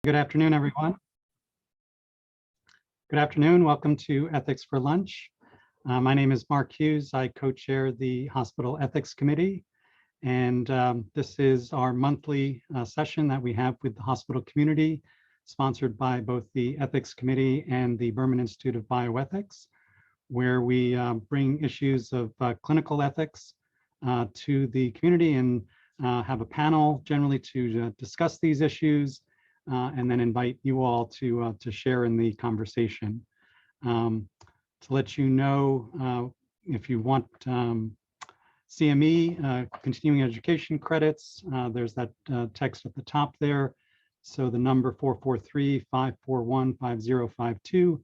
Good afternoon, everyone. Good afternoon. Welcome to Ethics for Lunch. My name is Mark Hughes. I co-chair the Hospital Ethics Committee, and this is our monthly session that we have with the hospital community, sponsored by both the Ethics Committee and the Berman Institute of Bioethics, where we bring issues of clinical ethics to the community and have a panel generally to discuss these issues. And then invite you all to share in the conversation. To let you know, if you want CME, continuing education credits, there's that text at the top there. So the number 443-541-5052,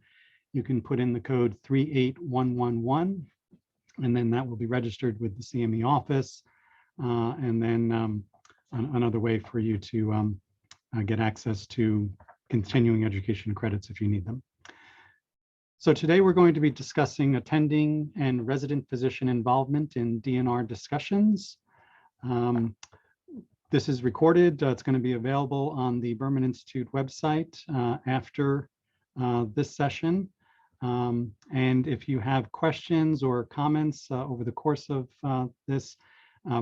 you can put in the code 38111, and then that will be registered with the CME office. And then another way for you to get access to continuing education credits if you need them. So today we're going to be discussing attending and resident physician involvement in DNR discussions. This is recorded. It's going to be available on the Berman Institute website after this session. And if you have questions or comments over the course of this,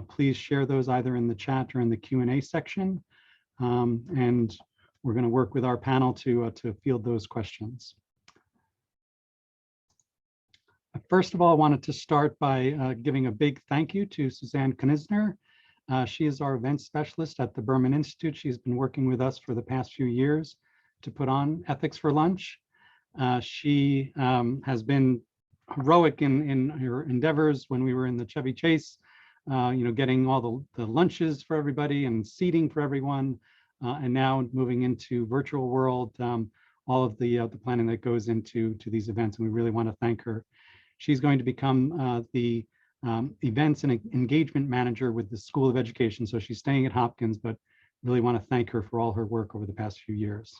please share those either in the chat or in the Q&A section. And we're going to work with our panel to field those questions. First of all, I wanted to start by giving a big thank you to Suzanne. She is our event specialist at the Berman Institute. She's been working with us for the past few years to put on Ethics for Lunch. She has been heroic in her endeavors when we were in the Chevy Chase, getting all the lunches for everybody and seating for everyone. And now moving into virtual world, all of the planning that goes into these events, and we really want to thank her. She's going to become the events and engagement manager with the School of Education. So she's staying at Hopkins, but really want to thank her for all her work over the past few years.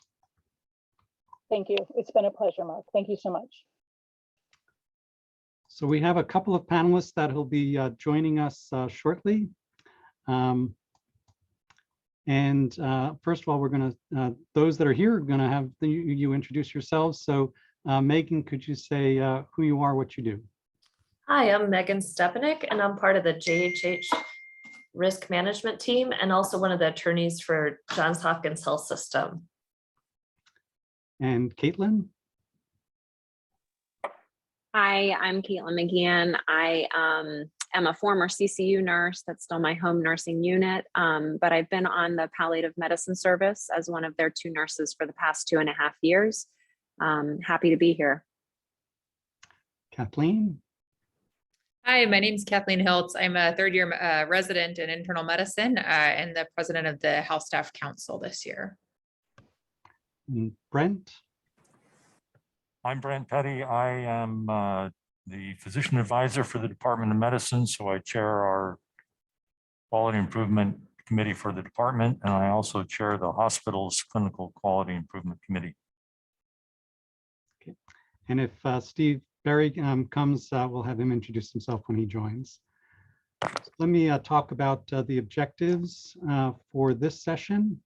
Thank you. It's been a pleasure, Mark. Thank you so much. So we have a couple of panelists that will be joining us shortly. And first of all, we're going to, those that are here are going to have you introduce yourselves. So Megan, could you say who you are, what you do? Hi, I'm Megan Stepanek, and I'm part of the JHH risk management team and also one of the attorneys for Johns Hopkins Health System. And Caitlin? Hi, I'm Caitlin McGeehan. I am a former CCU nurse. That's still my home nursing unit, but I've been on the palliative medicine service as one of their 2 nurses for the past 2.5 years. Happy to be here. Kathleen? Hi, my name is Kathleen Hiltz. I'm a 3rd-year resident in internal medicine and the president of the Health Staff Council this year. And Brent? I'm Brent Petty. I am the physician advisor for the Department of Medicine, so I chair our quality improvement committee for the department, and I also chair the hospital's clinical quality improvement committee. Okay. And if Steve Berry comes, we'll have him introduce himself when he joins. So let me talk about the objectives for this session.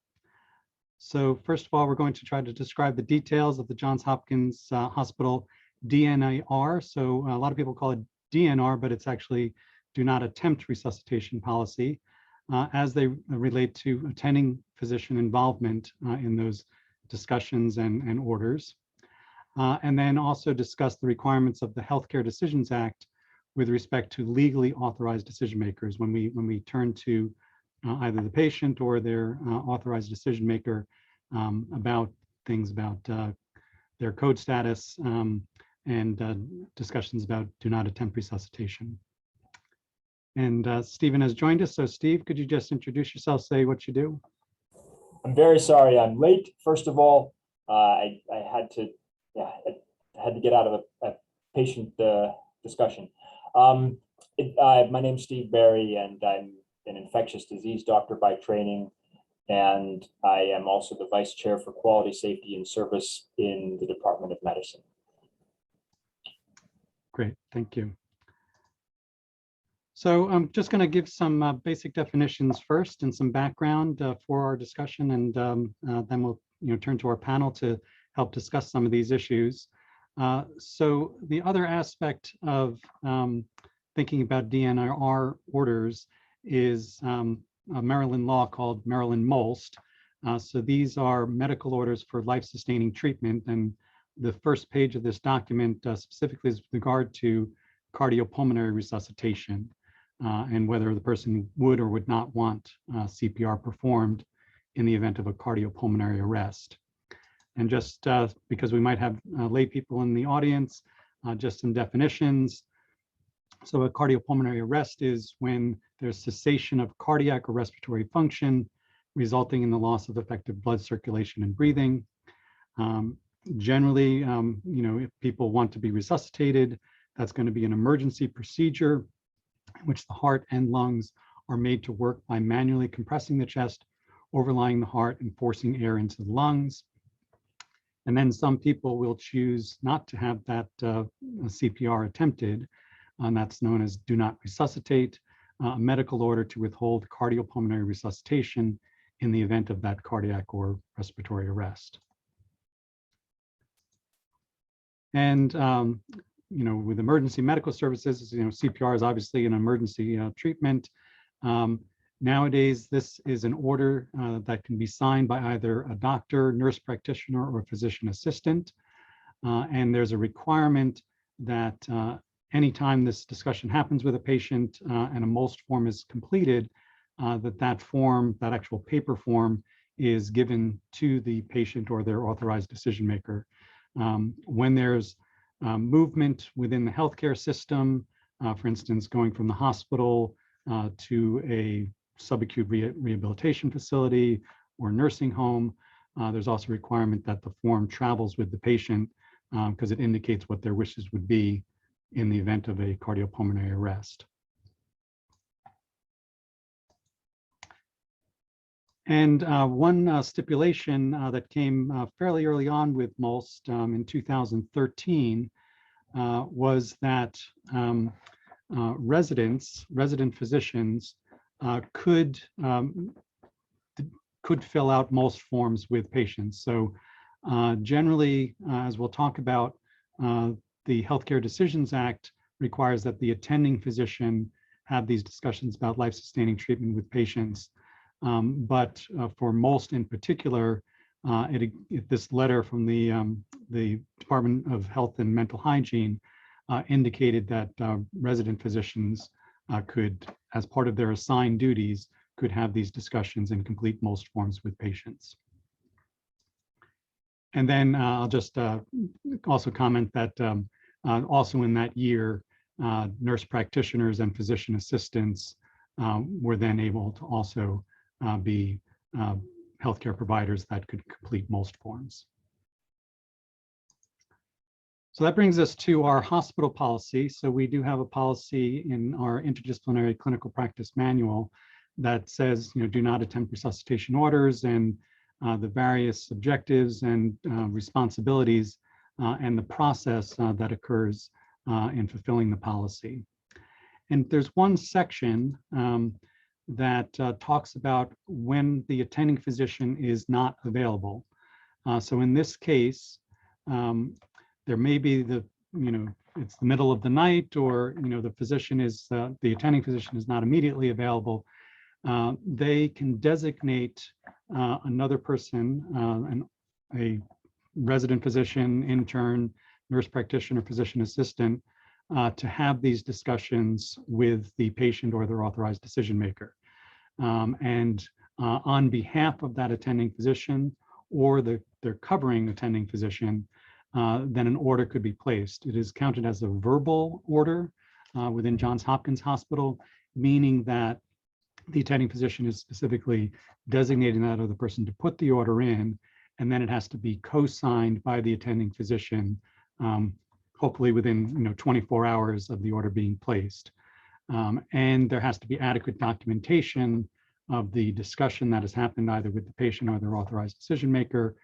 So first of all, we're going to try to describe the details of the Johns Hopkins Hospital DNR. So a lot of people call it DNR, but it's actually do not attempt resuscitation policy as they relate to attending physician involvement in those discussions and orders. And then also discuss the requirements of the Healthcare Decisions Act with respect to legally authorized decision makers when we turn to either the patient or their authorized decision maker about things about their code status and discussions about do not attempt resuscitation. And Stephen has joined us. So Steve, could you just introduce yourself, say what you do? I'm very sorry I'm late. First of all, I had to get out of a patient discussion. My name's Steve Berry, and I'm an infectious disease doctor by training, and I am also the vice chair for quality, safety, and service in the Department of Medicine. Great, thank you. So I'm just going to give some basic definitions first and some background for our discussion, and then we'll turn to our panel to help discuss some of these issues. So the other aspect of thinking about DNR orders is a Maryland law called Maryland MOLST. So these are medical orders for life-sustaining treatment, and the first page of this document specifically is with regard to cardiopulmonary resuscitation and whether the person would or would not want CPR performed in the event of a cardiopulmonary arrest. And just because we might have lay people in the audience, just some definitions. So a cardiopulmonary arrest is when there's cessation of cardiac or respiratory function resulting in the loss of effective blood circulation and breathing. Generally, if people want to be resuscitated, that's going to be an emergency procedure in which the heart and lungs are made to work by manually compressing the chest, overlying the heart, and forcing air into the lungs. And then some people will choose not to have that CPR attempted, and that's known as do not resuscitate, a medical order to withhold cardiopulmonary resuscitation in the event of that cardiac or respiratory arrest. And with emergency medical services, CPR is obviously an emergency treatment. Nowadays, this is an order that can be signed by either a doctor, nurse practitioner, or physician assistant. And there's a requirement that anytime this discussion happens with a patient and a MOLST form is completed, that form, that actual paper form, is given to the patient or their authorized decision maker. When there's movement within the healthcare system, for instance, going from the hospital to a subacute rehabilitation facility or nursing home, there's also a requirement that the form travels with the patient because it indicates what their wishes would be in the event of a cardiopulmonary arrest. And one stipulation that came fairly early on with MOLST in 2013 was that resident physicians could fill out MOLST forms with patients. So generally, as we'll talk about, the Healthcare Decisions Act requires that the attending physician have these discussions about life-sustaining treatment with patients. But for MOLST in particular, this letter from the Department of Health and Mental Hygiene indicated that resident physicians could, as part of their assigned duties, could have these discussions and complete MOLST forms with patients. And then I'll just also comment that also in that year, nurse practitioners and physician assistants were then able to also be healthcare providers that could complete MOLST forms. So that brings us to our hospital policy. So we do have a policy in our interdisciplinary clinical practice manual that says, do not attempt resuscitation orders, and the various objectives and responsibilities and the process that occurs in fulfilling the policy. And there's one section that talks about when the attending physician is not available. So in this case, there may be it's the middle of the night, or the physician is the attending physician is not immediately available. They can designate another person, a resident physician, intern, nurse practitioner, physician assistant, to have these discussions with the patient or their authorized decision maker. And on behalf of that attending physician or their covering attending physician, then an order could be placed. It is counted as a verbal order within Johns Hopkins Hospital, meaning that the attending physician is specifically designating that other person to put the order in, and then it has to be co-signed by the attending physician, hopefully within 24 hours of the order being placed. And there has to be adequate documentation of the discussion that has happened either with the patient or their authorized decision maker,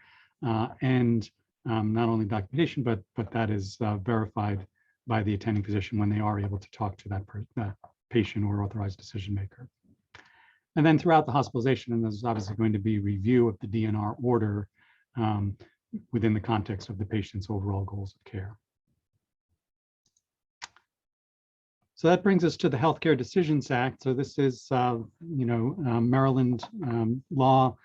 and not only documentation, but that is verified by the attending physician when they are able to talk to that patient or authorized decision maker. And then throughout the hospitalization, and there's obviously going to be review of the DNR order within the context of the patient's overall goals of care. So that brings us to the Healthcare Decisions Act. So this is, Maryland law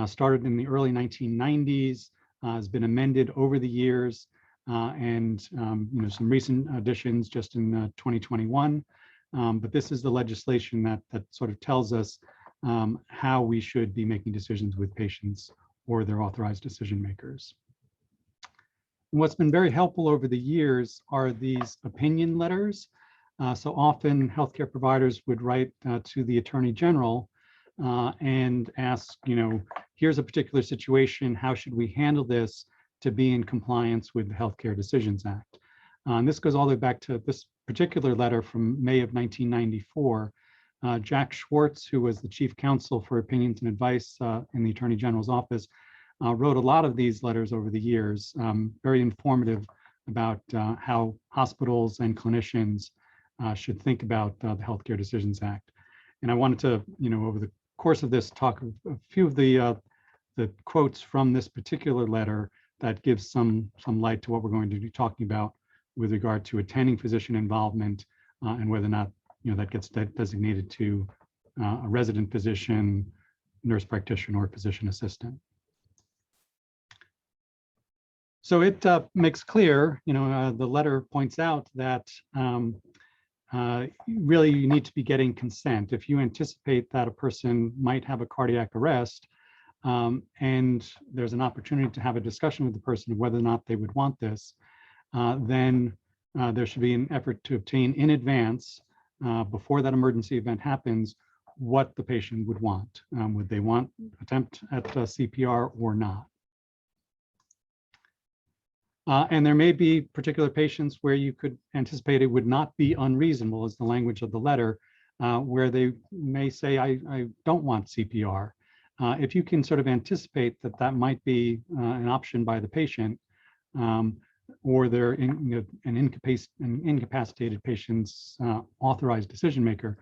started in the early 1990s, has been amended over the years, and some recent additions just in 2021. But this is the legislation that sort of tells us how we should be making decisions with patients or their authorized decision makers. And what's been very helpful over the years are these opinion letters. So often healthcare providers would write to the Attorney General and ask, here's a particular situation, how should we handle this to be in compliance with the Healthcare Decisions Act? And this goes all the way back to this particular letter from May of 1994. Jack Schwartz, who was the chief counsel for opinions and advice in the Attorney General's office, wrote a lot of these letters over the years, very informative about how hospitals and clinicians should think about the Healthcare Decisions Act. And I wanted to, over the course of this, talk a few of the quotes from this particular letter that gives some light to what we're going to be talking about with regard to attending physician involvement and whether or not that gets designated to a resident physician, nurse practitioner, or physician assistant. So it makes clear, the letter points out that really you need to be getting consent. If you anticipate that a person might have a cardiac arrest and there's an opportunity to have a discussion with the person of whether or not they would want this, then there should be an effort to obtain in advance, before that emergency event happens, what the patient would want. Would they want attempt at CPR or not? And there may be particular patients where you could anticipate it would not be unreasonable, as the language of the letter, where they may say, I don't want CPR. If you can sort of anticipate that might be an option by the patient, or they're an incapacitated patient's authorized decision maker,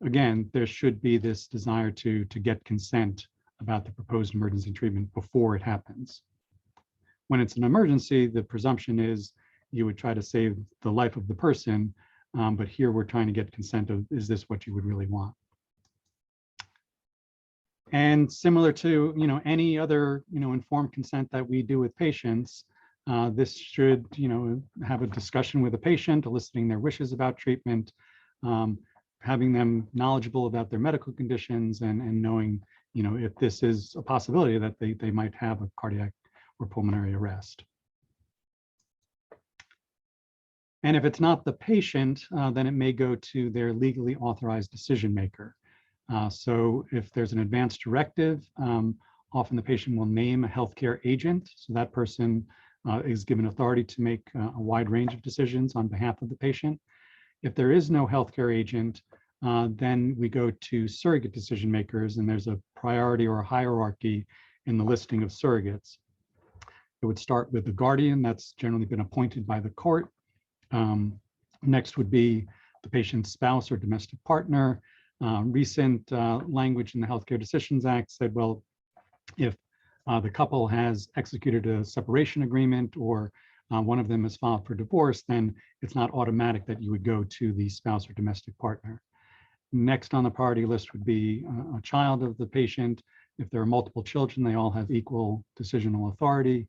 again, there should be this desire to get consent about the proposed emergency treatment before it happens. When it's an emergency, the presumption is you would try to save the life of the person, but here we're trying to get consent of, is this what you would really want? And similar to any other informed consent that we do with patients, this should have a discussion with the patient, eliciting their wishes about treatment, having them knowledgeable about their medical conditions, and knowing if this is a possibility that they might have a cardiac or pulmonary arrest. And if it's not the patient, then it may go to their legally authorized decision maker. So if there's an advance directive, often the patient will name a healthcare agent. So that person is given authority to make a wide range of decisions on behalf of the patient. If there is no healthcare agent, then we go to surrogate decision makers, and there's a priority or a hierarchy in the listing of surrogates. It would start with the guardian that's generally been appointed by the court. Next would be the patient's spouse or domestic partner. Recent language in the Healthcare Decisions Act said, well, if the couple has executed a separation agreement or one of them has filed for divorce, then it's not automatic that you would go to the spouse or domestic partner. Next on the priority list would be a child of the patient. If there are multiple children, they all have equal decisional authority.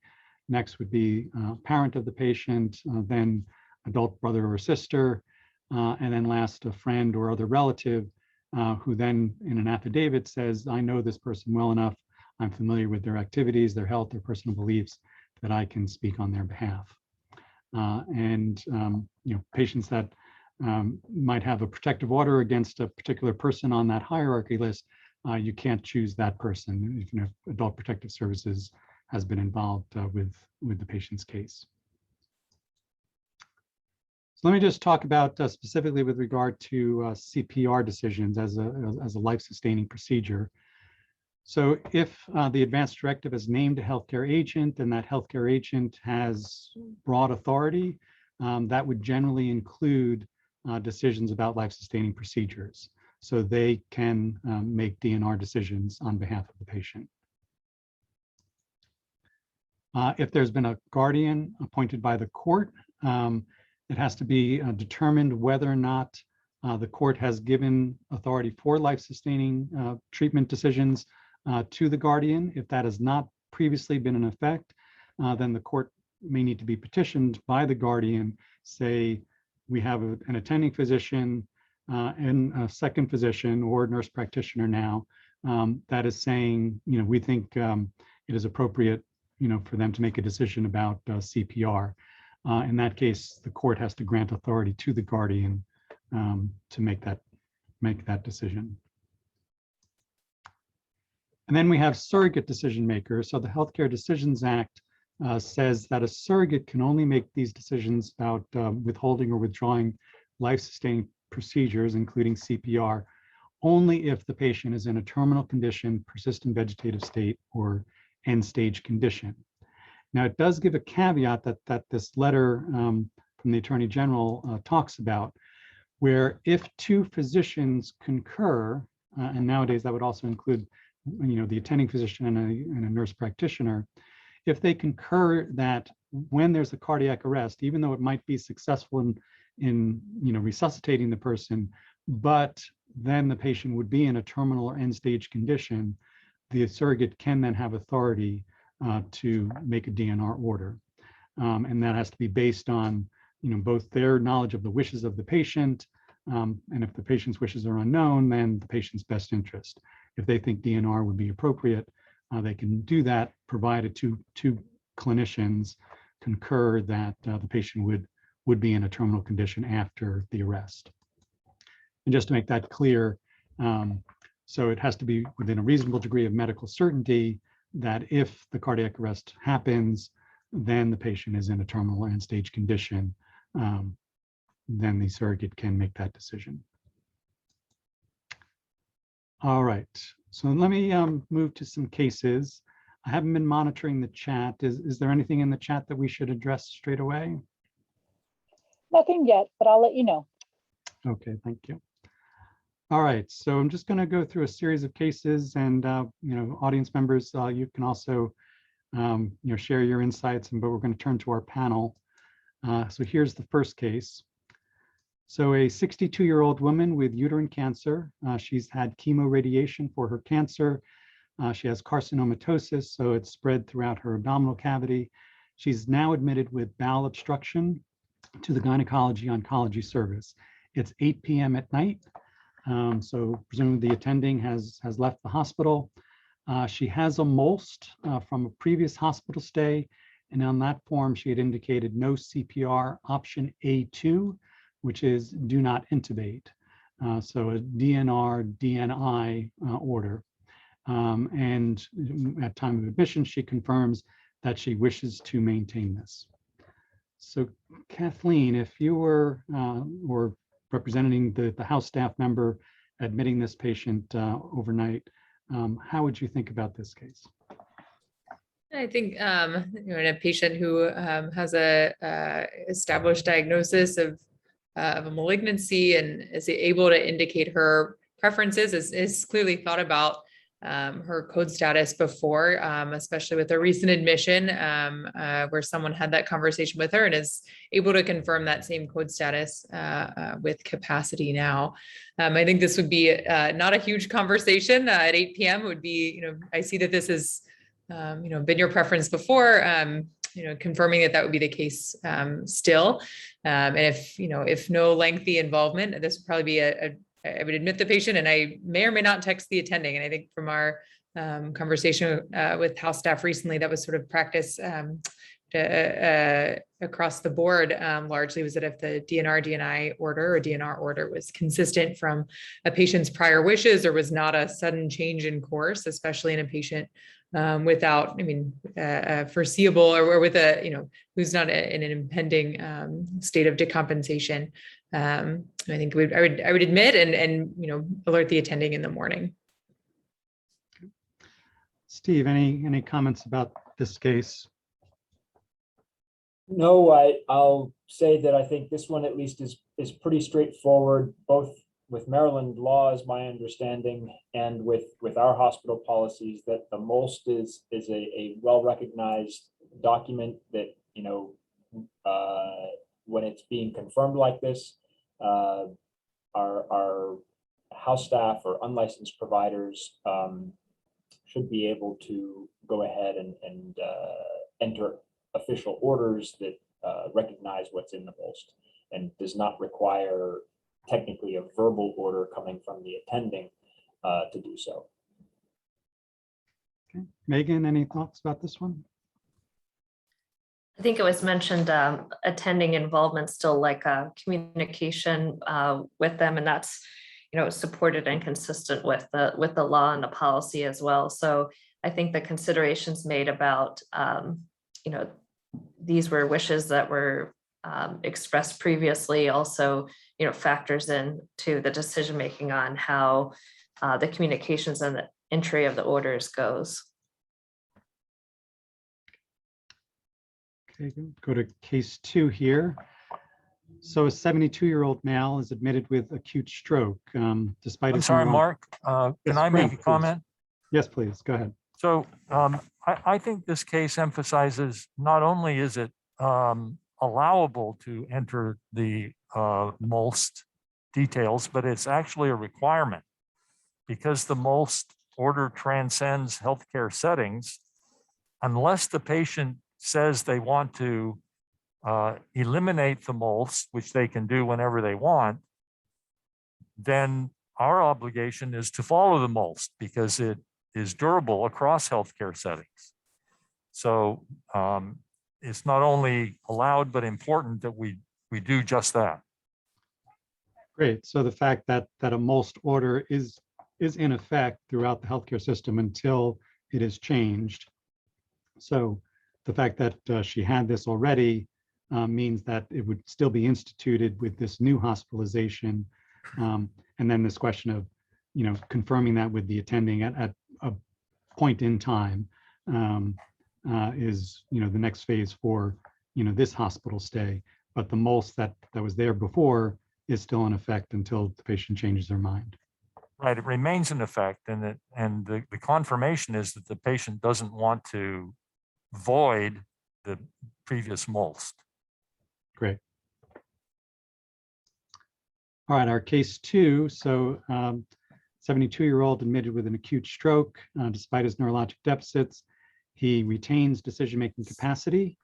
Next would be parent of the patient, then adult brother or sister, and then last a friend or other relative who then in an affidavit says, I know this person well enough, I'm familiar with their activities, their health, their personal beliefs, that I can speak on their behalf. Patients that might have a protective order against a particular person on that hierarchy list, you can't choose that person, even if Adult Protective Services has been involved with the patient's case. So let me just talk about specifically with regard to CPR decisions as a life-sustaining procedure. So if the advance directive has named a healthcare agent and that healthcare agent has broad authority, that would generally include decisions about life-sustaining procedures. So they can make DNR decisions on behalf of the patient. If there's been a guardian appointed by the court, it has to be determined whether or not the court has given authority for life-sustaining treatment decisions to the guardian. If that has not previously been in effect, then the court may need to be petitioned by the guardian, say, we have an attending physician and a second physician or nurse practitioner now that is saying, we think it is appropriate, for them to make a decision about CPR. In that case, the court has to grant authority to the guardian to make that decision. And then we have surrogate decision makers. So the Healthcare Decisions Act says that a surrogate can only make these decisions about withholding or withdrawing life-sustaining procedures, including CPR, only if the patient is in a terminal condition, persistent vegetative state, or end-stage condition. Now, it does give a caveat that this letter from the Attorney General talks about, where if two physicians concur, and nowadays that would also include the attending physician and a nurse practitioner, if they concur that when there's a cardiac arrest, even though it might be successful in resuscitating the person, but then the patient would be in a terminal or end-stage condition, the surrogate can then have authority to make a DNR order. And that has to be based on both their knowledge of the wishes of the patient, and if the patient's wishes are unknown, then the patient's best interest. If they think DNR would be appropriate, they can do that, provided two clinicians concur that the patient would be in a terminal condition after the arrest. And just to make that clear, so it has to be within a reasonable degree of medical certainty that if the cardiac arrest happens, then the patient is in a terminal end-stage condition, then the surrogate can make that decision. All right, so let me move to some cases. I haven't been monitoring the chat. Is there anything in the chat that we should address straight away? Nothing yet, but I'll let you know. Okay, thank you. All right, so I'm just going to go through a series of cases, and audience members, you can also share your insights, but we're going to turn to our panel. So here's the first case. So a 62-year-old woman with uterine cancer. She's had chemoradiation for her cancer. She has carcinomatosis, so it's spread throughout her abdominal cavity. She's now admitted with bowel obstruction to the gynecology oncology service. It's 8 p.m. at night. So presumably the attending has left the hospital. She has a MOLST from a previous hospital stay. And on that form, she had indicated no CPR, option A2, which is do not intubate. So a DNR, DNI order. And at time of admission, she confirms that she wishes to maintain this. So Kathleen, if you were or representing the House staff member admitting this patient overnight, how would you think about this case? I think in a patient who has a established diagnosis of a malignancy and is able to indicate her preferences, is clearly thought about her code status before, especially with a recent admission where someone had that conversation with her and is able to confirm that same code status with capacity now. I think this would be not a huge conversation at 8 p.m. Would be, I see that this has, been your preference before, confirming that would be the case still. And if no lengthy involvement, this would probably be I would admit the patient, and I may or may not text the attending. And I think from our conversation with House staff recently, that was sort of practice across the board, largely was that if the DNR, DNI order or DNR order was consistent from a patient's prior wishes or was not a sudden change in course, especially in a patient without, foreseeable or with who's not in an impending state of decompensation. I think I would admit and alert the attending in the morning. Steve, any comments about this case? No, I'll say that I think this one at least is pretty straightforward. Both with Maryland law, is my understanding, and with our hospital policies, that the MOLST is a well-recognized document that, you know, when it's being confirmed like this, our house staff or unlicensed providers should be able to go ahead and enter official orders that recognize what's in the MOLST and does not require technically a verbal order coming from the attending to do so. Okay. Megan, any thoughts about this one? I think it was mentioned attending involvement still like communication with them, and that's, you know, supported and consistent with the law and the policy as well. So I think the considerations made about, you know, these were wishes that were expressed previously, also, you know, factors in to the decision making on how the communications and the entry of the orders goes. Okay, go to case 2 here. So a 72-year-old male is admitted with acute stroke, despite I'm his sorry, neuro- Mark, Yes, can I Grant, make a please. comment? Yes, please, go ahead. So I think this case emphasizes not only is it allowable to enter the MOLST details, but it's actually a requirement, because the MOLST order transcends healthcare settings. Unless the patient says they want to eliminate the MOLST, which they can do whenever they want, then our obligation is to follow the MOLST because it is durable across healthcare settings. So it's not only allowed, but important that we do just that. Great. So the fact that a MOLST order is in effect throughout the healthcare system until it is changed. So the fact that she had this already means that it would still be instituted with this new hospitalization. And then this question of, you know, confirming that with the attending at a point in time is, you know, the next phase for, you know, this hospital stay. But the MOLST that was there before is still in effect until the patient changes their mind. Right, it remains in effect, and the confirmation is that the patient doesn't want to void the previous MOLST. Great. All right, our case 2. So 72-year-old admitted with an acute stroke. Despite his neurologic deficits, he retains decision-making capacity.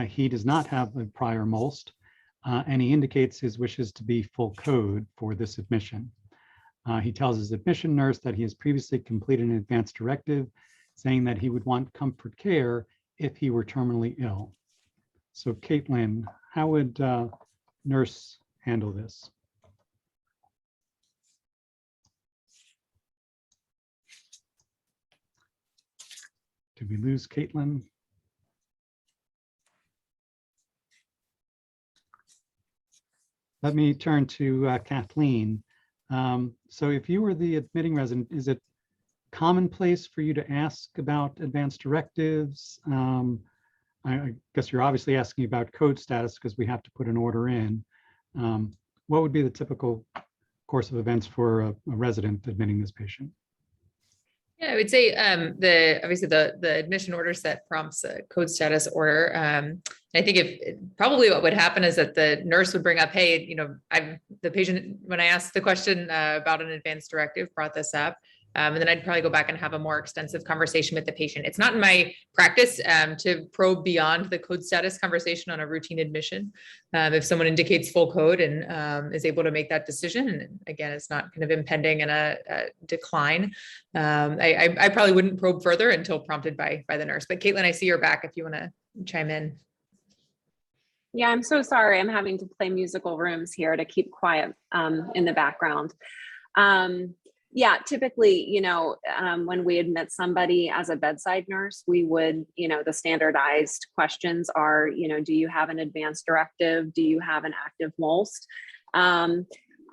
He does not have a prior MOLST, and he indicates his wishes to be full code for this admission. He tells his admission nurse that he has previously completed an advance directive saying that he would want comfort care if he were terminally ill. So Caitlin, how would nurse handle this? Did we lose Caitlin? Let me turn to Kathleen. So if you were the admitting resident, is it commonplace for you to ask about advanced directives? I guess you're obviously asking about code status because we have to put an order in. What would be the typical course of events for a resident admitting this patient? Yeah, I would say obviously the admission order set prompts a code status order. I think probably what would happen is that the nurse would bring up, hey, you know, the patient, when I asked the question about an advanced directive, brought this up. And then I'd probably go back and have a more extensive conversation with the patient. It's not in my practice to probe beyond the code status conversation on a routine admission. If someone indicates full code and is able to make that decision, and again, it's not kind of impending in a decline, I probably wouldn't probe further until prompted by the nurse. But Caitlin, I see you're back if you want to chime in. Yeah, I'm so sorry. I'm having to play musical rooms here to keep quiet in the background. Yeah, typically, you know, when we admit somebody as a bedside nurse, we would, you know, the standardized questions are, you know, do you have an advanced directive? Do you have an active MOLST?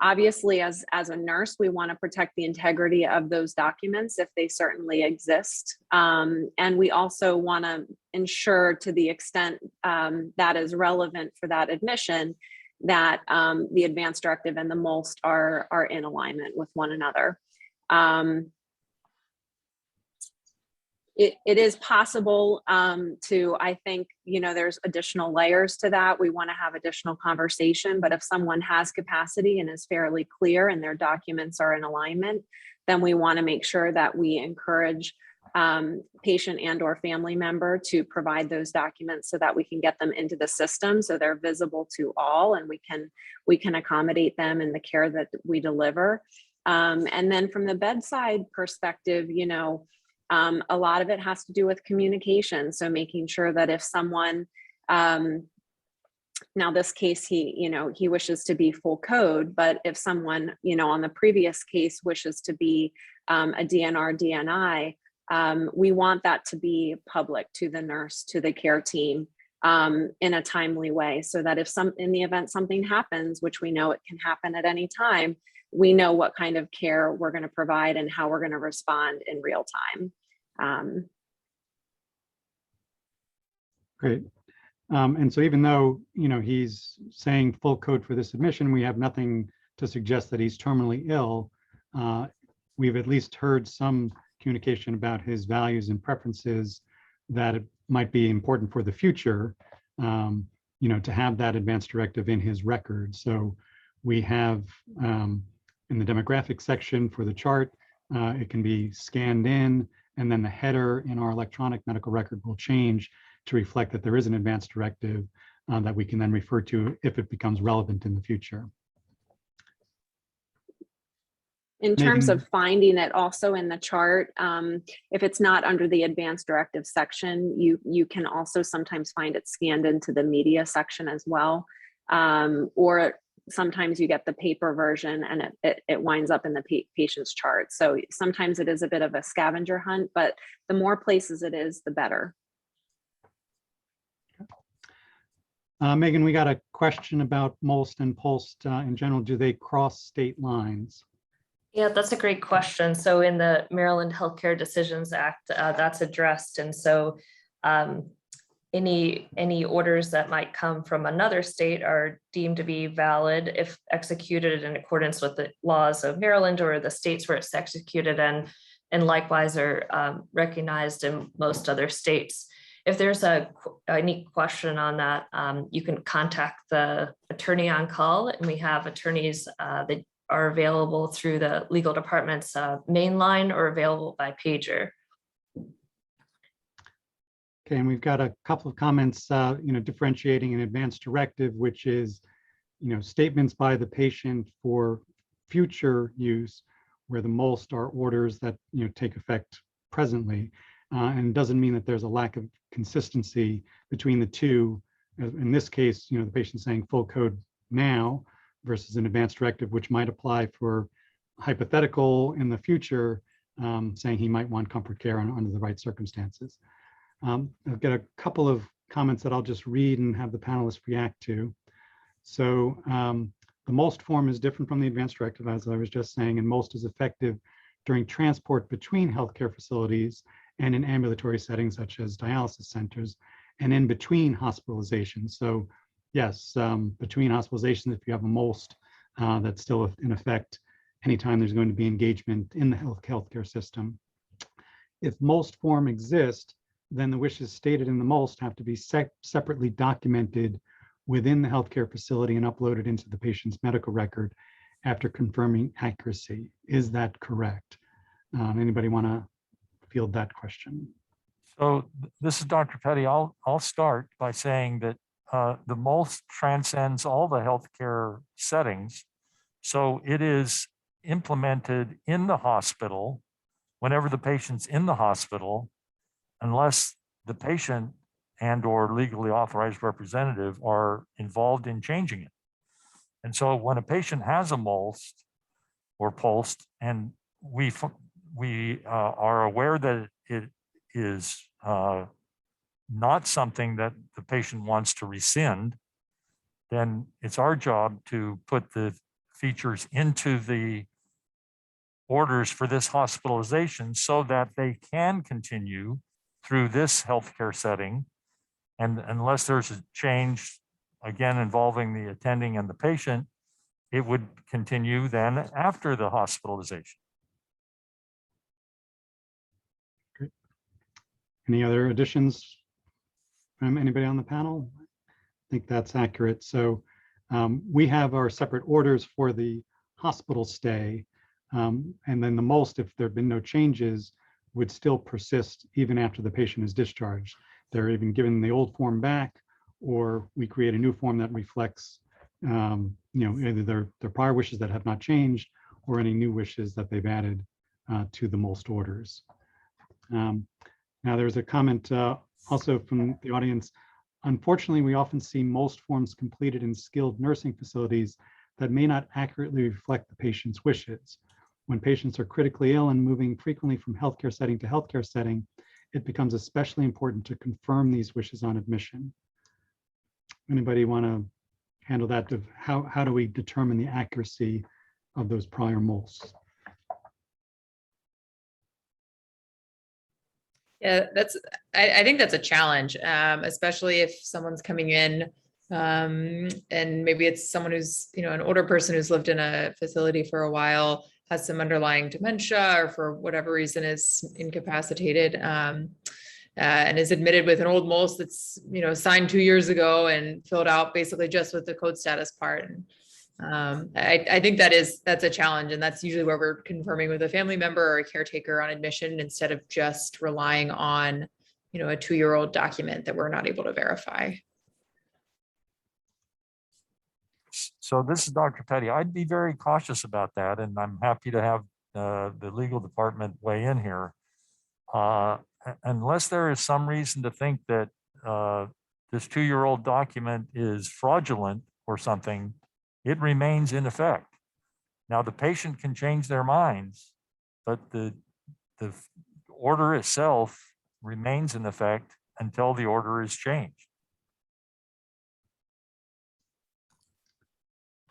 Obviously, as a nurse, we want to protect the integrity of those documents if they certainly exist. And we also want to ensure, to the extent that is relevant for that admission, that the advanced directive and the MOLST are in alignment with one another. It is possible to, I think, there's additional layers to that. We want to have additional conversation, but if someone has capacity and is fairly clear and their documents are in alignment, then we want to make sure that we encourage patient and or family member to provide those documents so that we can get them into the system so they're visible to all and we can accommodate them in the care that we deliver. And then from the bedside perspective, a lot of it has to do with communication. So making sure that if someone, now this case, he wishes to be full code, but if someone, on the previous case wishes to be a DNR, DNI, we want that to be public to the nurse, to the care team in a timely way so that in the event something happens, which we know it can happen at any time, we know what kind of care we're going to provide and how we're going to respond in real time. Great. And so even though, he's saying full code for this admission, we have nothing to suggest that he's terminally ill. We've at least heard some communication about his values and preferences that it might be important for the future, to have that advanced directive in his record. So we have in the demographic section for the chart, it can be scanned in, and then the header in our electronic medical record will change to reflect that there is an advanced directive that we can then refer to if it becomes relevant in the future. In terms of finding it also in the chart, if it's not under the advanced directive section, you can also sometimes find it scanned into the media section as well. Or sometimes you get the paper version and it winds up in the patient's chart. So sometimes it is a bit of a scavenger hunt, but the more places it is, the better. Megan, we got a question about MOLST and POLST in general. Do they cross state lines? Yeah, that's a great question. So in the Maryland Healthcare Decisions Act, that's addressed. And so any orders that might come from another state are deemed to be valid if executed in accordance with the laws of Maryland or the states where it's executed, and likewise are recognized in most other states. If there's any question on that, you can contact the attorney on call, and we have attorneys that are available through the legal department's main line or available by pager. Okay, and we've got a couple of comments, differentiating an advanced directive, which is, statements by the patient for future use, where the MOLST are orders that, take effect presently. And it doesn't mean that there's a lack of consistency between the two. In this case, the patient saying full code now versus an advanced directive, which might apply for hypothetical in the future, saying he might want comfort care under the right circumstances. I've got a couple of comments that I'll just read and have the panelists react to. So the MOLST form is different from the advanced directive, as I was just saying, and MOLST is effective during transport between healthcare facilities and in ambulatory settings such as dialysis centers and in between hospitalizations. So yes, between hospitalizations, if you have a MOLST that's still in effect anytime there's going to be engagement in the healthcare system. If MOLST form exists, then the wishes stated in the MOLST have to be separately documented within the healthcare facility and uploaded into the patient's medical record after confirming accuracy. Is that correct? Anybody want to field that question? So this is Dr. Petty. I'll start by saying that the MOLST transcends all the healthcare settings. So it is implemented in the hospital whenever the patient's in the hospital, unless the patient and or legally authorized representative are involved in changing it. And so when a patient has a MOLST or POLST, and we are aware that it is not something that the patient wants to rescind, then it's our job to put the features into the orders for this hospitalization so that they can continue through this healthcare setting. And unless there's a change again, involving the attending and the patient, it would continue then after the hospitalization. Any other additions from anybody on the panel? I think that's accurate. So we have our separate orders for the hospital stay. And then the most, if there have been no changes, would still persist even after the patient is discharged. They're even given the old form back, or we create a new form that reflects either their prior wishes that have not changed or any new wishes that they've added to the most orders. Now, there's a comment also from the audience. Unfortunately, we often see most forms completed in skilled nursing facilities that may not accurately reflect the patient's wishes. When patients are critically ill and moving frequently from healthcare setting to healthcare setting, it becomes especially important to confirm these wishes on admission. Anybody want to handle that? Of how do we determine the accuracy of those prior MOLs? Yeah, I think that's a challenge, especially if someone's coming in and maybe it's someone who's, an older person who's lived in a facility for a while, has some underlying dementia, or for whatever reason is incapacitated, and is admitted with an old MOLS that's, signed 2 years ago and filled out basically just with the code status part. And I think that's a challenge, and that's usually where we're confirming with a family member or a caretaker on admission, instead of just relying on, a 2-year-old document that we're not able to verify. So this is Dr. Petty. I'd be very cautious about that, and I'm happy to have the legal department weigh in here. Unless there is some reason to think that this 2-year-old document is fraudulent or something, it remains in effect. Now, the patient can change their minds, but the order itself remains in effect until the order is changed.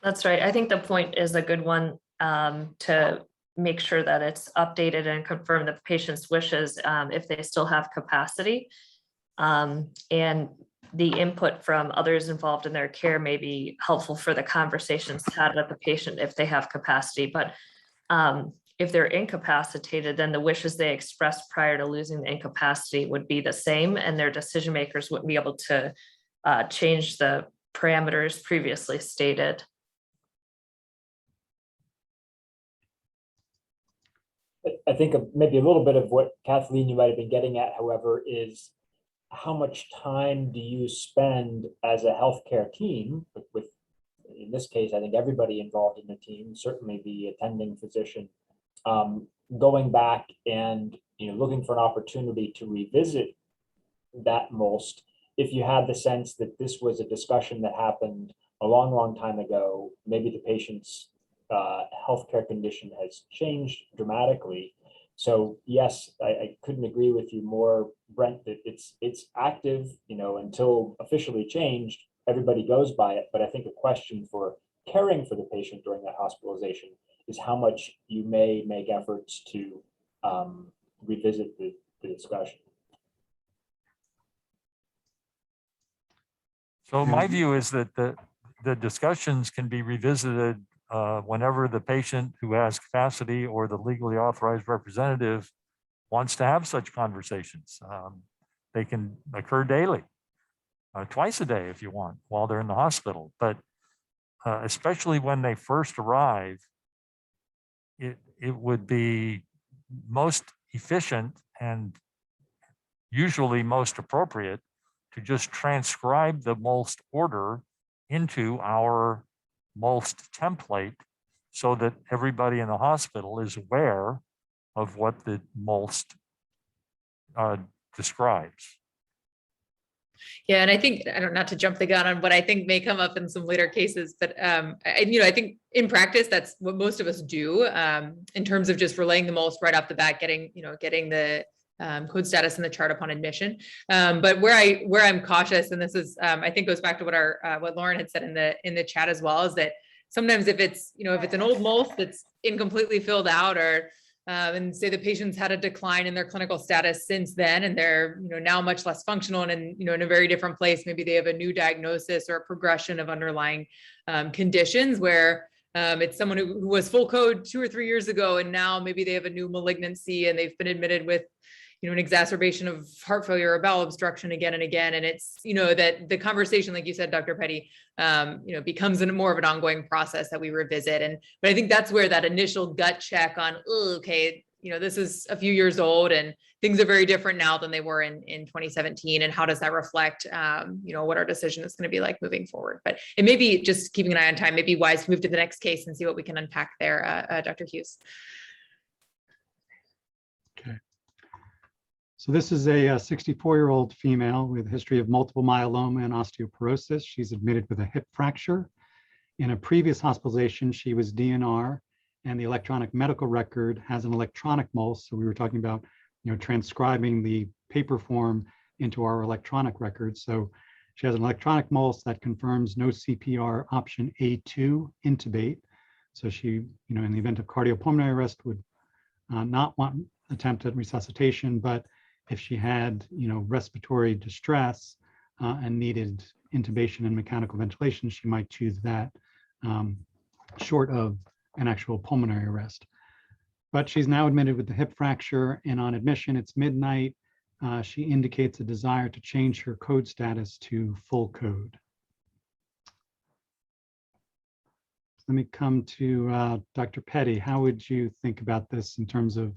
That's right. I think the point is a good one, to make sure that it's updated and confirm the patient's wishes if they still have capacity. And the input from others involved in their care may be helpful for the conversations had with the patient if they have capacity. But if they're incapacitated, then the wishes they expressed prior to losing the incapacity would be the same, and their decision makers wouldn't be able to change the parameters previously stated. I think maybe a little bit of what Kathleen, you might have been getting at, however, is how much time do you spend as a healthcare team with, in this case, I think everybody involved in the team, certainly the attending physician, going back and looking for an opportunity to revisit that most, if you had the sense that this was a discussion that happened a long time ago, maybe the patient's healthcare condition has changed dramatically. So yes, I couldn't agree with you more, Brent, that it's active, until officially changed, everybody goes by it. But I think a question for caring for the patient during that hospitalization is how much you may make efforts to revisit the discussion. So my view is that the discussions can be revisited whenever the patient who has capacity or the legally authorized representative wants to have such conversations. They can occur daily, twice a day if you want, while they're in the hospital. But especially when they first arrive, it would be most efficient and usually most appropriate to just transcribe the MOLST order into our MOLST template so that everybody in the hospital is aware of what the MOLST describes. Yeah, and I think, not to jump the gun on what I think may come up in some later cases, but I think in practice, that's what most of us do in terms of just relaying the MOLST right off the bat, getting the code status in the chart upon admission. But where I'm cautious, and this is, I think goes back to what Lauren had said in the chat as well, is that sometimes if it's an old MOLST that's incompletely filled out, or and say the patient's had a decline in their clinical status since then, and they're, now much less functional and in a very different place. Maybe they have a new diagnosis or a progression of underlying conditions where it's someone who was full code 2 or 3 years ago, and now maybe they have a new malignancy and they've been admitted with an exacerbation of heart failure or bowel obstruction again and again. And it's, that the conversation, like you said, Dr. Petty, becomes more of an ongoing process that we revisit. But I think that's where that initial gut check on, okay, this is a few years old and things are very different now than they were in 2017. And how does that reflect, what our decision is going to be like moving forward? But it may be, just keeping an eye on time, maybe wise to move to the next case and see what we can unpack there, Dr. Hughes. Okay. So this is a 64-year-old female with a history of multiple myeloma and osteoporosis. She's admitted with a hip fracture. In a previous hospitalization, she was DNR, and the electronic medical record has an electronic MOLS. So we were talking about, transcribing the paper form into our electronic record. So she has an electronic MOLS that confirms no CPR, option A2, intubate. So she, in the event of cardiopulmonary arrest, would not want attempt at resuscitation, but if she had, respiratory distress and needed intubation and mechanical ventilation, she might choose that short of an actual pulmonary arrest. But she's now admitted with the hip fracture, and on admission, it's midnight. She indicates a desire to change her code status to full code. Let me come to Dr. Petty. How would you think about this in terms of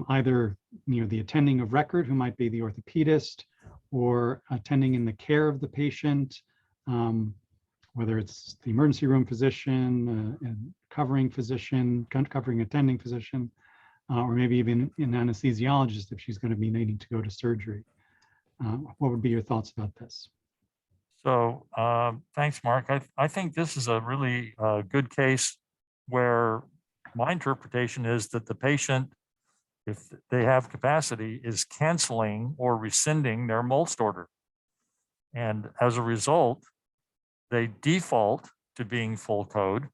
either the attending of record, who might be the orthopedist, or attending in the care of the patient, whether it's the emergency room physician, and covering physician, covering attending physician, or maybe even an anesthesiologist if she's going to be needing to go to surgery. What would be your thoughts about this? So thanks, Mark. I think this is a really good case where my interpretation is that the patient, if they have capacity, is canceling or rescinding their MOLST order. And as a result, they default to being full code.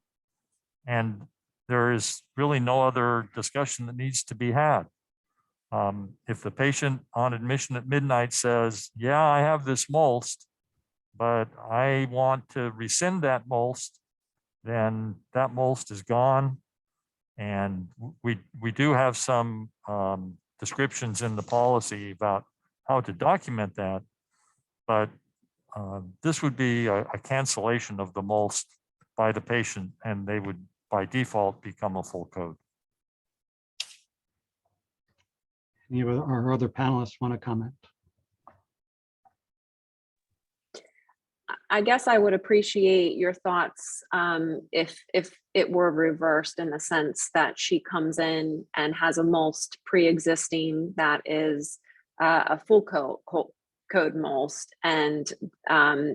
And there is really no other discussion that needs to be had. If the patient on admission at midnight says, yeah, I have this MOLST, but I want to rescind that MOLST, then that MOLST is gone. And we do have some descriptions in the policy about how to document that, but this would be a cancellation of the MOLST by the patient, and they would by default become a full code. Any of our other panelists want to comment? I guess I would appreciate your thoughts if it were reversed, in the sense that she comes in and has a MOLST pre-existing that is a full code MOLST, and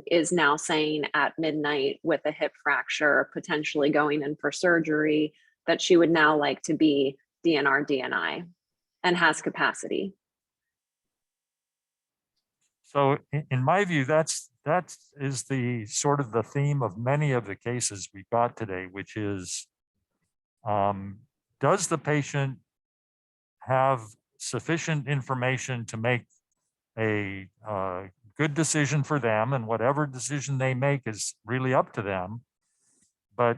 is now saying at midnight with a hip fracture, potentially going in for surgery, that she would now like to be DNR DNI and has capacity. So in my view, that is the sort of the theme of many of the cases we got today, which is, does the patient have sufficient information to make a good decision for them, and whatever decision they make is really up to them. But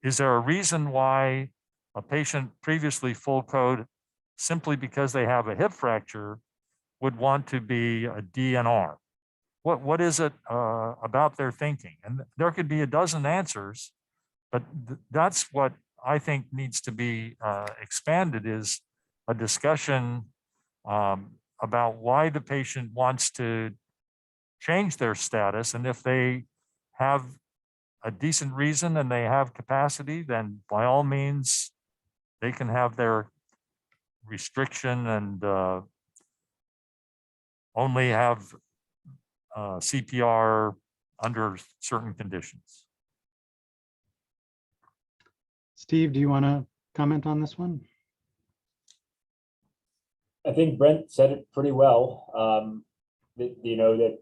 is there a reason why a patient previously full code, simply because they have a hip fracture, would want to be a DNR? What is it about their thinking? And there could be a dozen answers, but that's what I think needs to be expanded, is a discussion about why the patient wants to change their status. And if they have a decent reason and they have capacity, then by all means, they can have their restriction and only have CPR under certain conditions. Steve, do you want to comment on this one? I think Brent said it pretty well. That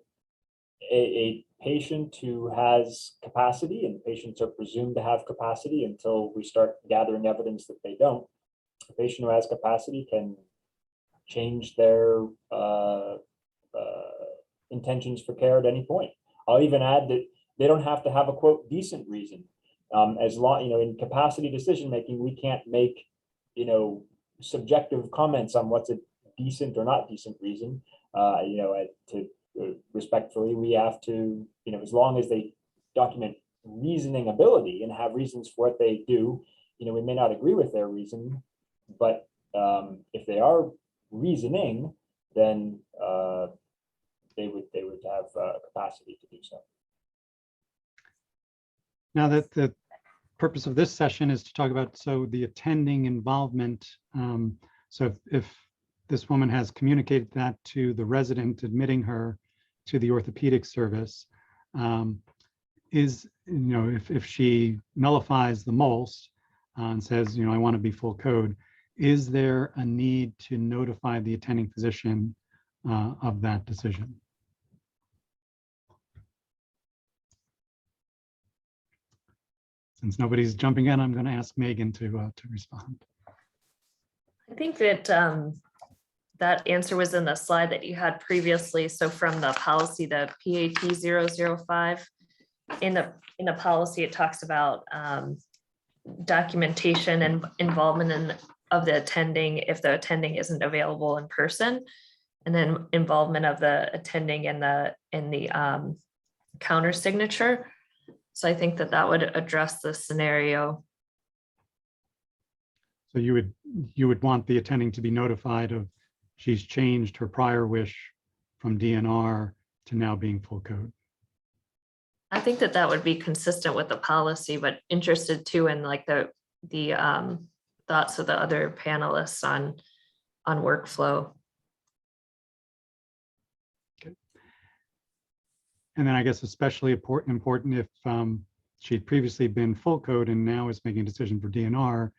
a patient who has capacity, and patients are presumed to have capacity until we start gathering evidence that they don't. A patient who has capacity can change their intentions for care at any point. I'll even add that they don't have to have a quote decent reason. As long, in capacity decision making, we can't make, subjective comments on what's a decent or not decent reason. Respectfully, we have to, as long as they document reasoning ability and have reasons for what they do, we may not agree with their reason, but if they are reasoning, then they would have capacity to do so. Now that the purpose of this session is to talk about, the attending involvement. So if this woman has communicated that to the resident admitting her to the orthopedic service, if she nullifies the MOLST and says, I want to be full code, is there a need to notify the attending physician of that decision? Since nobody's jumping in, I'm going to ask Megan to respond. I think that that answer was in the slide that you had previously. So from the policy, the PAT 005, in the policy, it talks about documentation and involvement of the attending if the attending isn't available in person, and then involvement of the attending in the counter signature. So I think that would address this scenario. So you would want the attending to be notified of she's changed her prior wish from DNR to now being full code. I think that would be consistent with the policy, but interested too in like the thoughts of the other panelists on workflow. Okay. And then I guess especially important if she'd previously been full code and now is making a decision for DNR.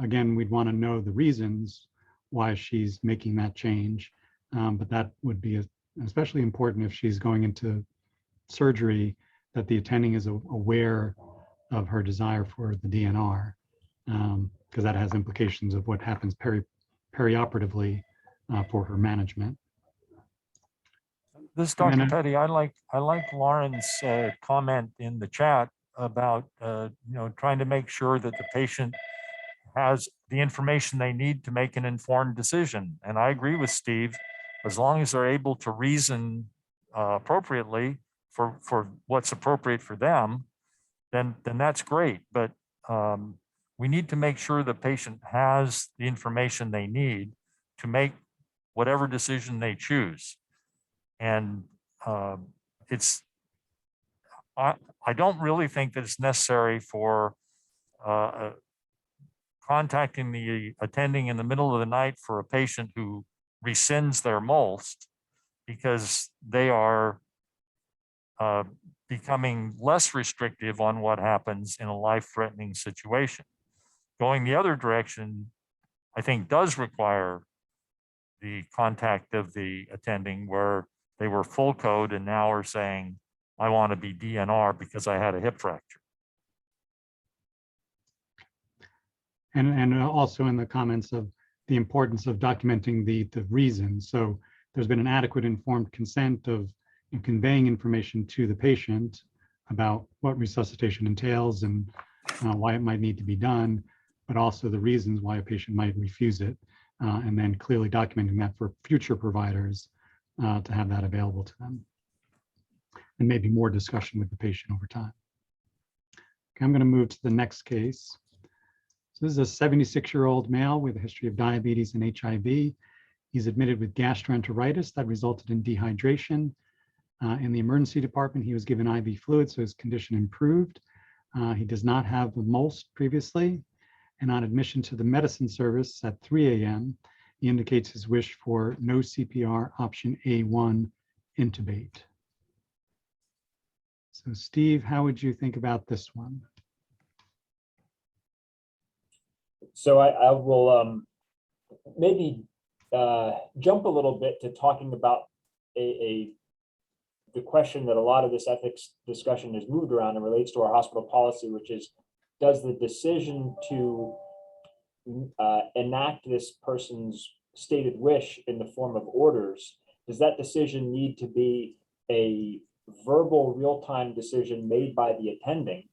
Again, we'd want to know the reasons why she's making that change. But that would be especially important if she's going into surgery, that the attending is aware of her desire for the DNR, because that has implications of what happens perioperatively for her management. This is Dr. Petty. I like Lauren's comment in the chat about trying to make sure that the patient has the information they need to make an informed decision. And I agree with Steve, as long as they're able to reason appropriately for what's appropriate for them, then that's great. But we need to make sure the patient has the information they need to make whatever decision they choose. And I don't really think that it's necessary for contacting the attending in the middle of the night for a patient who rescinds their MOLST, because they are becoming less restrictive on what happens in a life-threatening situation. Going the other direction, I think, does require the contact of the attending, where they were full code and now are saying, I want to be DNR because I had a hip fracture. And also in the comments of the importance of documenting the reasons. So there's been an adequate informed consent of conveying information to the patient about what resuscitation entails and why it might need to be done, but also the reasons why a patient might refuse it, and then clearly documenting that for future providers to have that available to them. And maybe more discussion with the patient over time. Okay, I'm going to move to the next case. So this is a 76-year-old male with a history of diabetes and HIV. He's admitted with gastroenteritis that resulted in dehydration. In the emergency department, he was given IV fluid, so his condition improved. He does not have the MOLST previously. And on admission to the medicine service at 3 a.m., he indicates his wish for no CPR, option A1, intubate. So Steve, how would you think about this one? So I will maybe jump a little bit to talking about a the question that a lot of this ethics discussion is moved around and relates to our hospital policy, which is, does the decision to enact this person's stated wish in the form of orders, does that decision need to be a verbal real-time decision made by the attending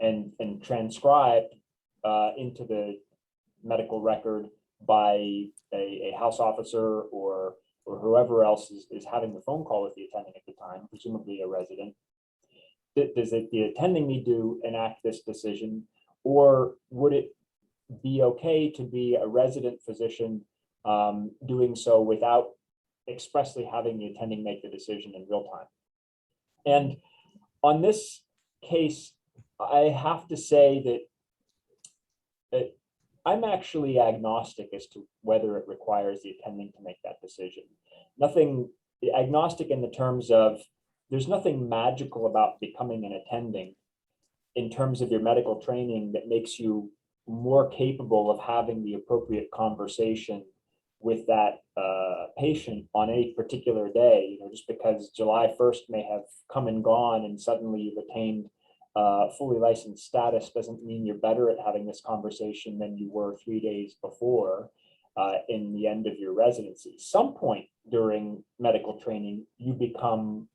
and transcribed into the medical record by a house officer or whoever else is having the phone call with the attending at the time, presumably a resident? Does the attending need to enact this decision, or would it be okay to be a resident physician doing so without expressly having the attending make the decision in real time? And on this case, I have to say that I'm actually agnostic as to whether it requires the attending to make that decision. Agnostic in the terms of, there's nothing magical about becoming an attending in terms of your medical training that makes you more capable of having the appropriate conversation with that patient on a particular day. Just because July 1st may have come and gone and suddenly you've attained fully licensed status doesn't mean you're better at having this conversation than you were 3 days before in the end of your residency. Some point during medical training, you become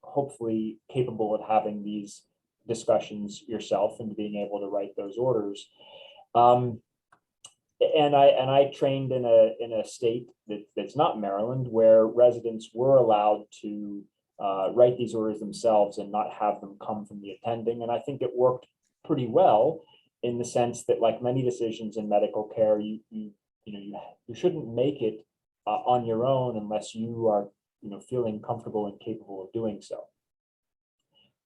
hopefully capable of having these discussions yourself and being able to write those orders. And I trained in a state that's not Maryland, where residents were allowed to write these orders themselves and not have them come from the attending. And I think it worked pretty well in the sense that, like many decisions in medical care, you shouldn't make it on your own unless you are feeling comfortable and capable of doing so.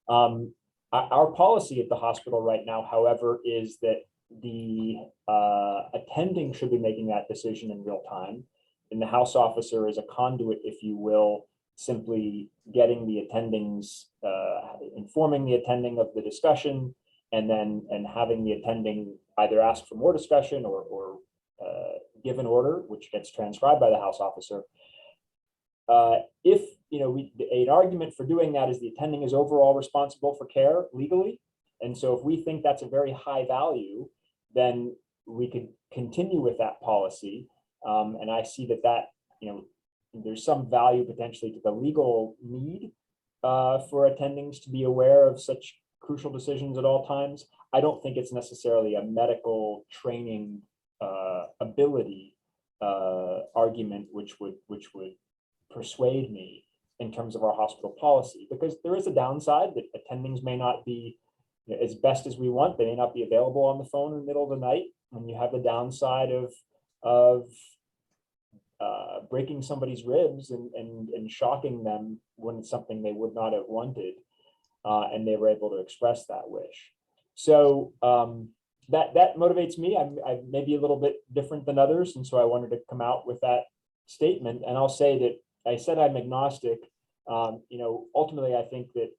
Our policy at the hospital right now, however, is that the attending should be making that decision in real time, and the house officer is a conduit, if you will, simply getting the attendings, informing the attending of the discussion, and having the attending either ask for more discussion or give an order, which gets transcribed by the house officer. If an argument for doing that is the attending is overall responsible for care legally, and so if we think that's a very high value, then we could continue with that policy. And I see that there's some value potentially to the legal need for attendings to be aware of such crucial decisions at all times. I don't think it's necessarily a medical training ability argument which would persuade me in terms of our hospital policy, because there is a downside that attendings may not be as best as we want. They may not be available on the phone in the middle of the night, when you have the downside of breaking somebody's ribs and shocking them when it's something they would not have wanted, and they were able to express that wish. So that motivates me. I may be a little bit different than others, and so I wanted to come out with that statement. And I'll say that I said I'm agnostic. Ultimately, I think that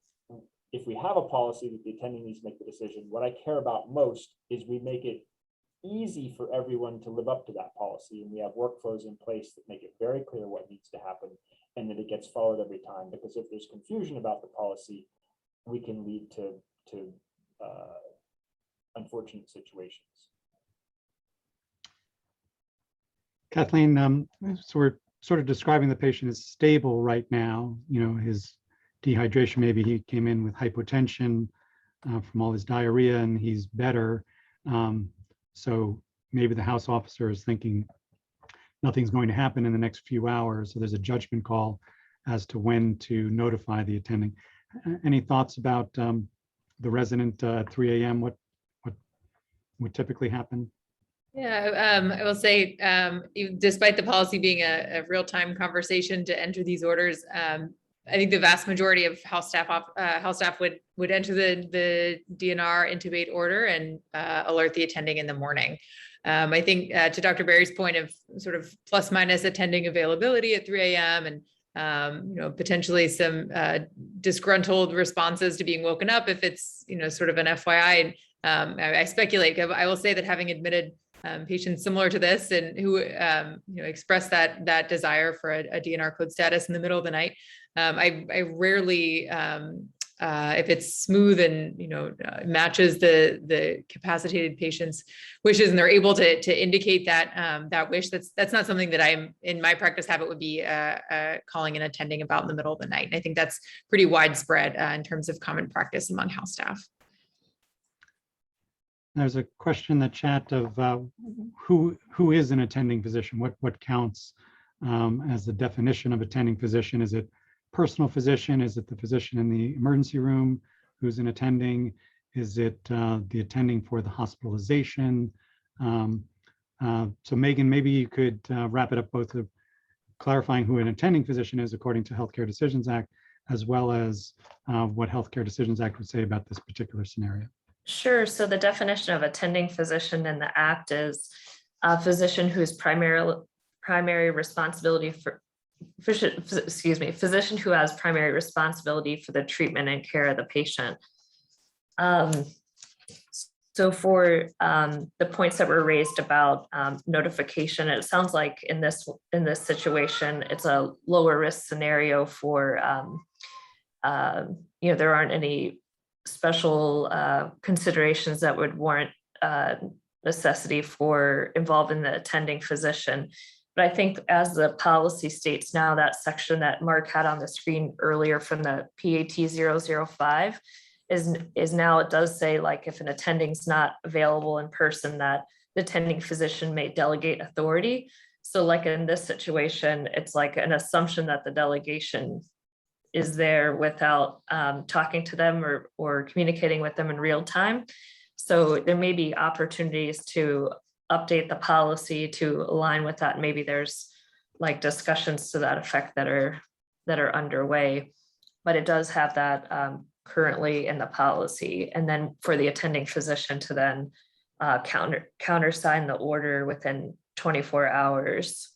if we have a policy that the attending needs to make the decision, what I care about most is we make it easy for everyone to live up to that policy, and we have workflows in place that make it very clear what needs to happen and that it gets followed every time. Because if there's confusion about the policy, we can lead to unfortunate situations. Kathleen, so we're sort of describing the patient as stable right now. His dehydration, maybe he came in with hypotension from all his diarrhea and he's better. So maybe the house officer is thinking nothing's going to happen in the next few hours. So there's a judgment call as to when to notify the attending. Any thoughts about the resident at 3 a.m.? What would typically happen? Yeah, I will say, despite the policy being a real-time conversation to enter these orders, I think the vast majority of house staff would enter the DNR intubate order and alert the attending in the morning. I think to Dr. Berry's point of sort of plus minus attending availability at 3 a.m. and potentially some disgruntled responses to being woken up if it's sort of an FYI. I speculate. I will say that having admitted patients similar to this and who express that desire for a DNR code status in the middle of the night, I rarely, if it's smooth and, matches the capacitated patient's wishes and they're able to indicate that, that wish, that's not something that I'm, in my practice habit, would be calling and attending about in the middle of the night. And I think that's pretty widespread in terms of common practice among house staff. There's a question in the chat of who is an attending physician? What counts as the definition of attending physician? Is it personal physician? Is it the physician in the emergency room who's an attending? Is it the attending for the hospitalization? So Megan, maybe you could wrap it up both of clarifying who an attending physician is according to Healthcare Decisions Act, as well as what Healthcare Decisions Act would say about this particular scenario. Sure. So the definition of attending physician in the Act is a physician whose primary responsibility for, physician who has primary responsibility for the treatment and care of the patient. So for the points that were raised about notification, it sounds like in this situation, it's a lower risk scenario for, there aren't any special considerations that would warrant necessity for involving the attending physician. But I think as the policy states now, that section that Mark had on the screen earlier from the PAT 005 is now, it does say, like, if an attending is not available in person, that the attending physician may delegate authority. So like in this situation, it's like an assumption that the delegation is there without talking to them or communicating with them in real time. So there may be opportunities to update the policy to align with that. Maybe there's like discussions to that effect that are underway, but it does have that currently in the policy. And then for the attending physician to then countersign the order within 24 hours.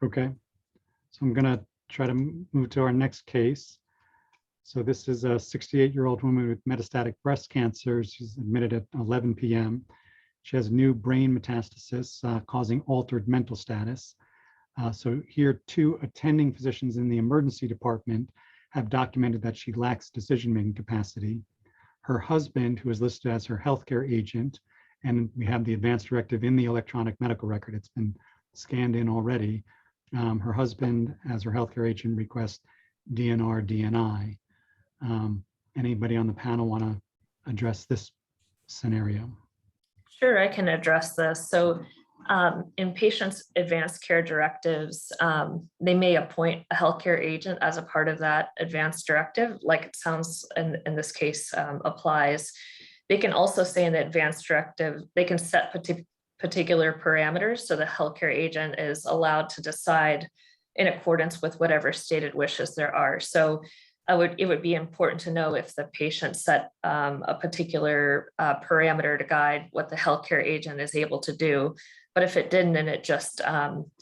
Okay, so I'm going to try to move to our next case. So this is a 68-year-old woman with metastatic breast cancer. She's admitted at 11 p.m. She has new brain metastasis causing altered mental status. So here, 2 attending physicians in the emergency department have documented that she lacks decision-making capacity. Her husband, who is listed as her healthcare agent, and we have the advance directive in the electronic medical record, it's been scanned in already. Her husband, as her healthcare agent, requests DNR, DNI. Anybody on the panel want to address this scenario? Sure, I can address this. So in patients' advanced care directives, they may appoint a healthcare agent as a part of that advanced directive, like it sounds in this case applies. They can also say in the advanced directive, they can set particular parameters, so the healthcare agent is allowed to decide in accordance with whatever stated wishes there are. So it would be important to know if the patient set a particular parameter to guide what the healthcare agent is able to do. But if it didn't and it just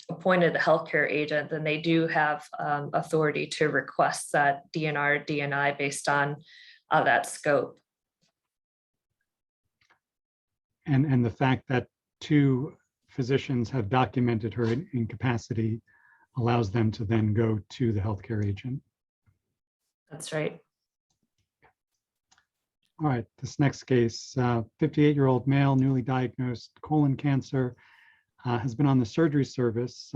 appointed the healthcare agent, then they do have authority to request that DNR, DNI based on that scope. And the fact that 2 physicians have documented her incapacity allows them to then go to the healthcare agent. That's right. All right, this next case, 58-year-old male, newly diagnosed colon cancer, has been on the surgery service.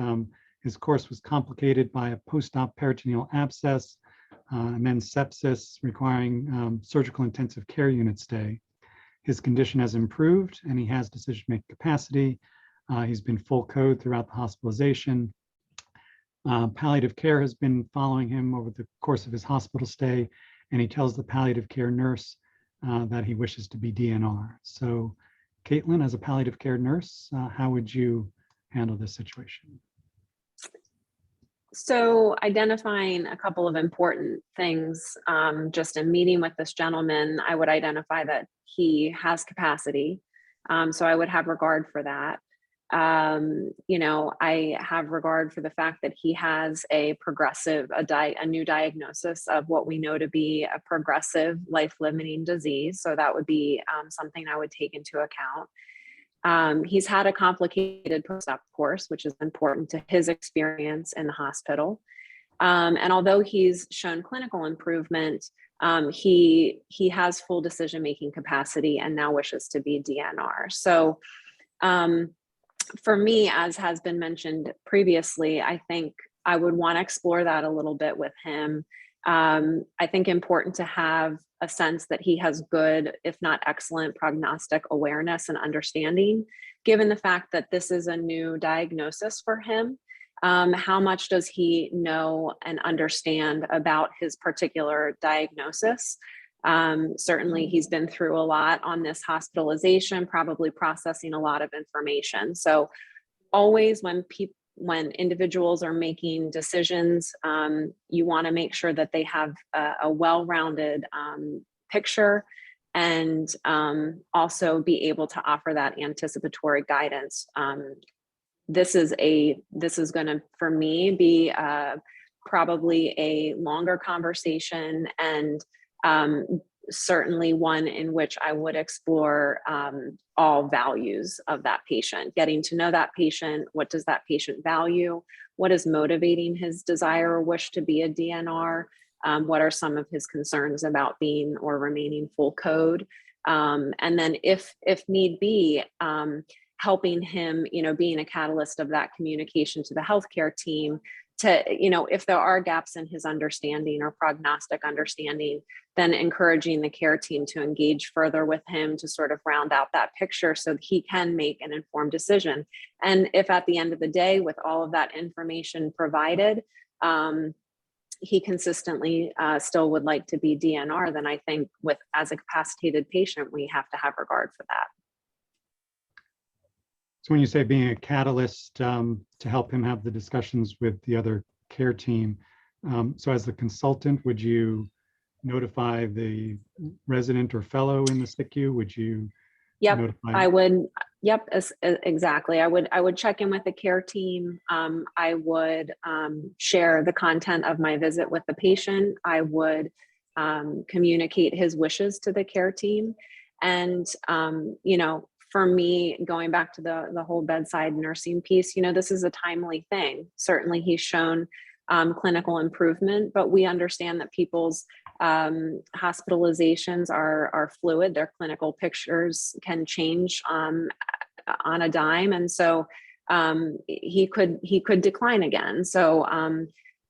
His course was complicated by a post-op peritoneal abscess and then sepsis requiring surgical intensive care unit stay. His condition has improved and he has decision-making capacity. He's been full code throughout the hospitalization. Palliative care has been following him over the course of his hospital stay, and he tells the palliative care nurse that he wishes to be DNR. So, Caitlin, as a palliative care nurse, how would you handle this situation? So identifying a couple of important things, just in meeting with this gentleman, I would identify that he has capacity. So I would have regard for that. I have regard for the fact that he has a new diagnosis of what we know to be a progressive life-limiting disease. So that would be something I would take into account. He's had a complicated post-op course, which is important to his experience in the hospital. And although he's shown clinical improvement, he has full decision-making capacity and now wishes to be DNR. So for me, as has been mentioned previously, I think I would want to explore that a little bit with him. I think important to have a sense that he has good, if not excellent, prognostic awareness and understanding, given the fact that this is a new diagnosis for him. How much does he know and understand about his particular diagnosis? Certainly he's been through a lot on this hospitalization, probably processing a lot of information. So always when individuals are making decisions, you want to make sure that they have a well-rounded picture, and also be able to offer that anticipatory guidance. This is going to, for me, be probably a longer conversation, and certainly one in which I would explore all values of that patient, getting to know that patient. What does that patient value? What is motivating his desire or wish to be a DNR? What are some of his concerns about being or remaining full code? And then if need be, helping him, being a catalyst of that communication to the healthcare team to, if there are gaps in his understanding or prognostic understanding, then encouraging the care team to engage further with him to sort of round out that picture so that he can make an informed decision. And if at the end of the day, with all of that information provided, he consistently still would like to be DNR, then I think as a capacitated patient, we have to have regard for that. So when you say being a catalyst to help him have the discussions with the other care team, so as the consultant, would you notify the resident or fellow in the SICU? Would you notify? I would. Yep, exactly. I would check in with the care team. I would share the content of my visit with the patient. I would communicate his wishes to the care team. And, for me, going back to the whole bedside nursing piece, this is a timely thing. Certainly he's shown clinical improvement, but we understand that people's hospitalizations are fluid. Their clinical pictures can change on a dime. And so he could decline again. So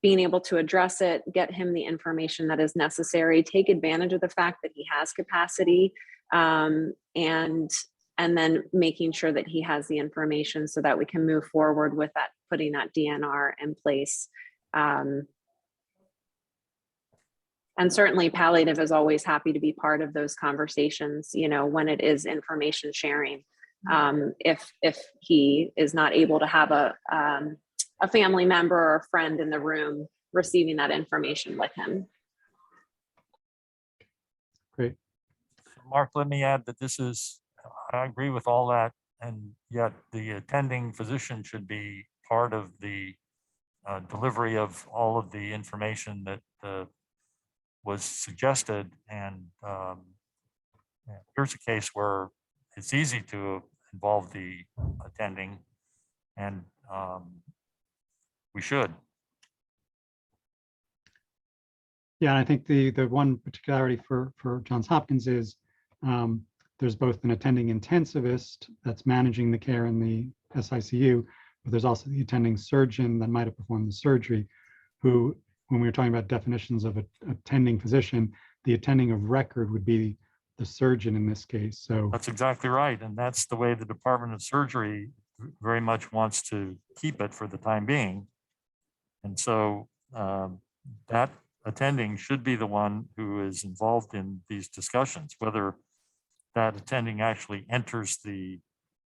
being able to address it, get him the information that is necessary, take advantage of the fact that he has capacity, and then making sure that he has the information so that we can move forward with that, putting that DNR in place. And certainly palliative is always happy to be part of those conversations, when it is information sharing. If he is not able to have a family member or a friend in the room receiving that information with him. Great. Mark, let me add that I agree with all that, and yet the attending physician should be part of the delivery of all of the information that was suggested. And here's a case where it's easy to involve the attending, and we should. Yeah, and I think the one particularity for Johns Hopkins is there's both an attending intensivist that's managing the care in the SICU, but there's also the attending surgeon that might have performed the surgery, who, when we were talking about definitions of an attending physician, the attending of record would be the surgeon in this case. So That's exactly right. And that's the way the Department of Surgery very much wants to keep it for the time being. And so that attending should be the one who is involved in these discussions, whether that attending actually enters the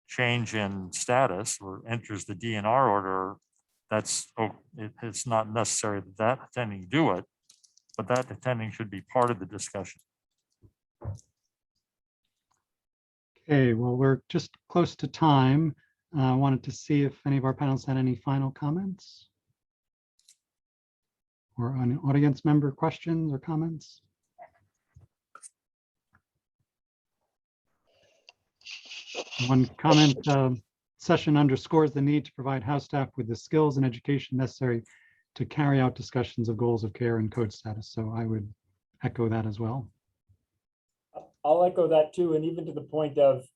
change in status or enters the DNR order. It's not necessary that attending do it, but that attending should be part of the discussion. okay, well, we're just close to time. I wanted to see if any of our panelists had any final comments or an audience member questions or comments. One comment, session underscores the need to provide house staff with the skills and education necessary to carry out discussions of goals of care and code status. So I would echo that as well. I'll echo that too, and even to the point of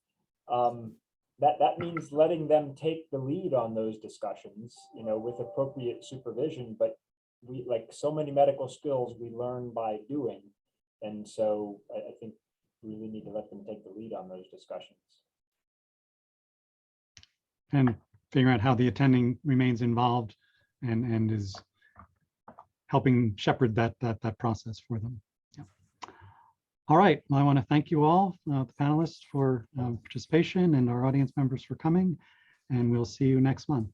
that means letting them take the lead on those discussions, you know, with appropriate supervision. But we, like so many medical skills, we learn by doing, and so I think we really need to let them take the lead on those discussions. And figure out how the attending remains involved and is helping shepherd that process for them. Yeah. All right, well, I want to thank you all, the panelists, for participation, and our audience members for coming, and we'll see you next month.